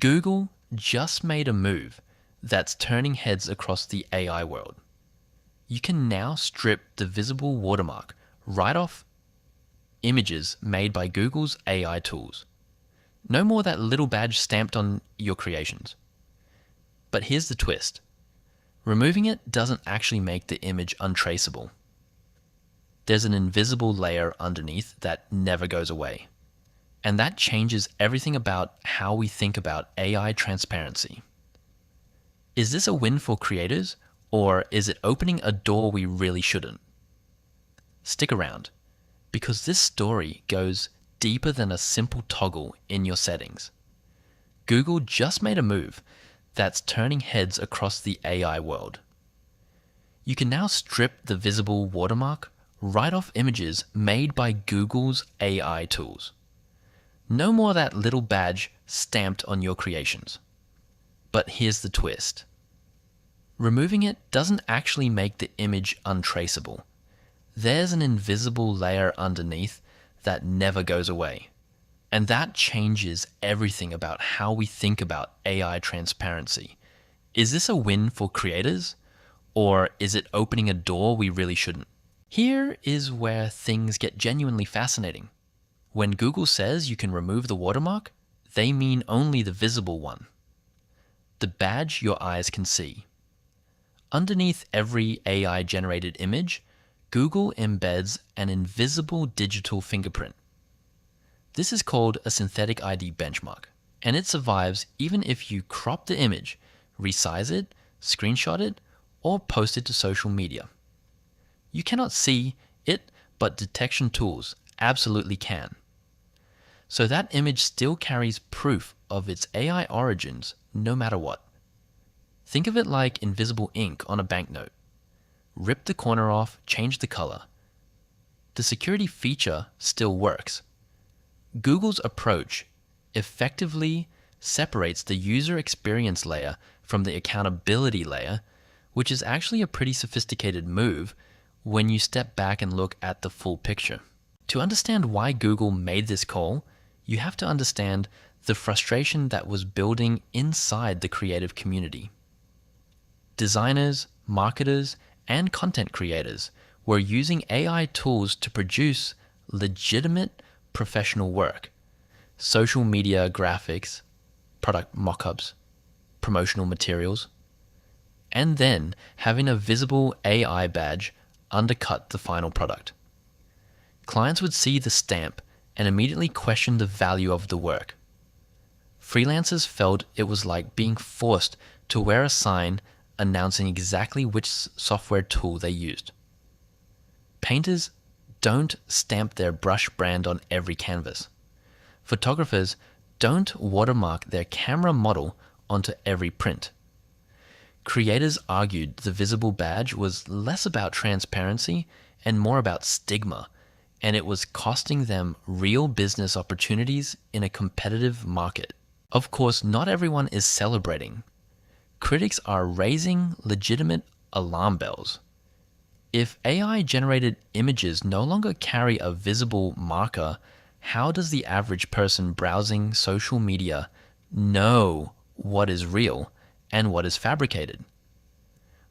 Google just made a move that's turning heads across the AI world. You can now strip the visible watermark right off images made by Google's AI tools. No more that little badge stamped on your creations. But here's the twist. Removing it doesn't actually make the image untraceable. There's an invisible layer underneath that never goes away. And that changes everything about how we think about AI transparency. Is this a win for creators, or is it opening a door we really shouldn't? Stick around, because this story goes deeper than a simple toggle in your settings. Google just made a move that's turning heads across the AI world. You can now strip the visible watermark right off images made by Google's AI tools. No more that little badge stamped on your creations. But here's the twist. Removing it doesn't actually make the image untraceable. There's an invisible layer underneath that never goes away. And that changes everything about how we think about AI transparency. Is this a win for creators, or is it opening a door we really shouldn't? Here is where things get genuinely fascinating. When Google says you can remove the watermark, they mean only the visible one. The badge your eyes can see. Underneath every AI-generated image, Google embeds an invisible digital fingerprint. This is called a synthetic ID benchmark, and it survives even if you crop the image, resize it, screenshot it, or post it to social media. You cannot see it, but detection tools absolutely can. So that image still carries proof of its AI origins no matter what. Think of it like invisible ink on a banknote. Rip the corner off, change the color. The security feature still works. Google's approach effectively separates the user experience layer from the accountability layer, which is actually a pretty sophisticated move when you step back and look at the full picture. To understand why Google made this call, you have to understand the frustration that was building inside the creative community. Designers, marketers, and content creators were using AI tools to produce legitimate professional work, social media graphics, product mockups, promotional materials, and then having a visible AI badge undercut the final product. Clients would see the stamp and immediately question the value of the work. Freelancers felt it was like being forced to wear a sign announcing exactly which software tool they used. Painters don't stamp their brush brand on every canvas. Photographers don't watermark their camera model onto every print. Creators argued the visible badge was less about transparency and more about stigma, and it was costing them real business opportunities in a competitive market. Of course, not everyone is celebrating. Critics are raising legitimate alarm bells. If AI-generated images no longer carry a visible marker, how does the average person browsing social media know what is real and what is fabricated?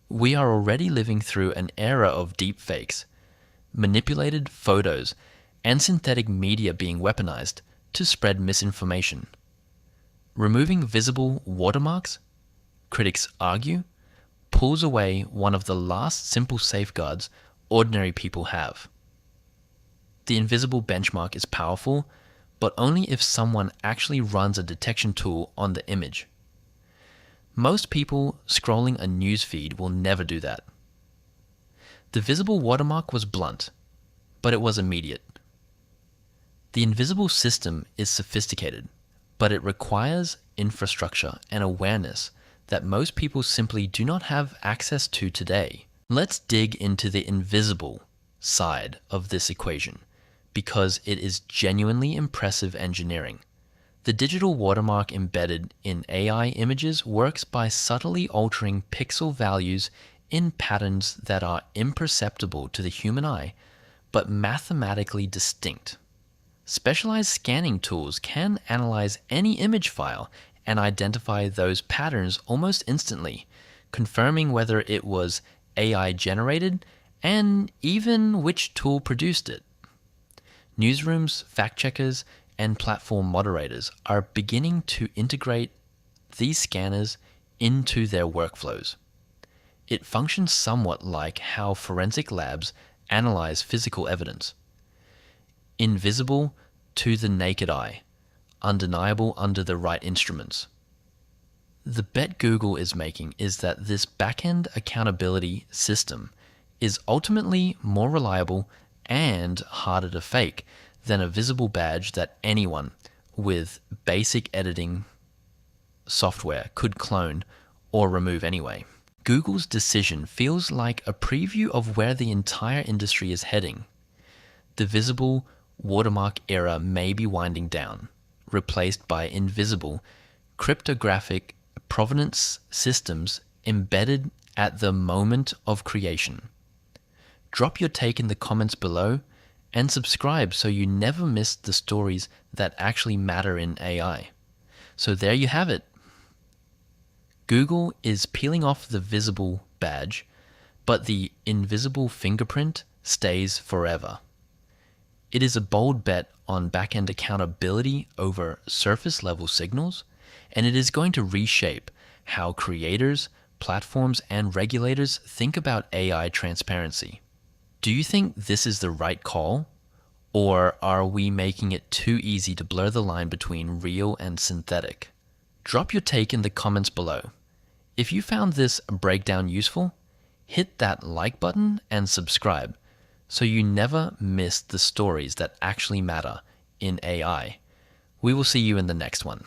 We are already living through an era of deepfakes, manipulated photos, and synthetic media being weaponized to spread misinformation. Removing visible watermarks, critics argue, pulls away one of the last simple safeguards ordinary people have. The invisible benchmark is powerful, but only if someone actually runs a detection tool on the image. Most people scrolling a newsfeed will never do that. The visible watermark was blunt, but it was immediate. The invisible system is sophisticated, but it requires infrastructure and awareness that most people simply do not have access to today. Let's dig into the invisible side of this equation, because it is genuinely impressive engineering. The digital watermark embedded in AI images works by subtly altering pixel values in patterns that are imperceptible to the human eye, but mathematically distinct. Specialized scanning tools can analyze any image file and identify those patterns almost instantly, confirming whether it was AI generated and even which tool produced it. Newsrooms, fact checkers, and platform moderators are beginning to integrate these scanners into their workflows. It functions somewhat like how forensic labs analyze physical evidence. Invisible to the naked eye, undeniable under the right instruments. The bet Google is making is that this back-end accountability system is ultimately more reliable and harder to fake than a visible badge that anyone with basic editing software could clone or remove anyway. Google's decision feels like a preview of where the entire industry is heading. The visible watermark era may be winding down, replaced by invisible, cryptographic provenance systems embedded at the moment of creation. Drop your take in the comments below and subscribe so you never miss the stories that actually matter in AI. So there you have it. Google is peeling off the visible badge, but the invisible fingerprint stays forever. It is a bold bet on back-end accountability over surface-level signals, and it is going to reshape how creators, platforms, and regulators think about AI transparency. Do you think this is the right call? Or are we making it too easy to blur the line between real and synthetic? Drop your take in the comments below. If you found this breakdown useful, hit that like button and subscribe so you never miss the stories that actually matter in AI. We will see you in the next one.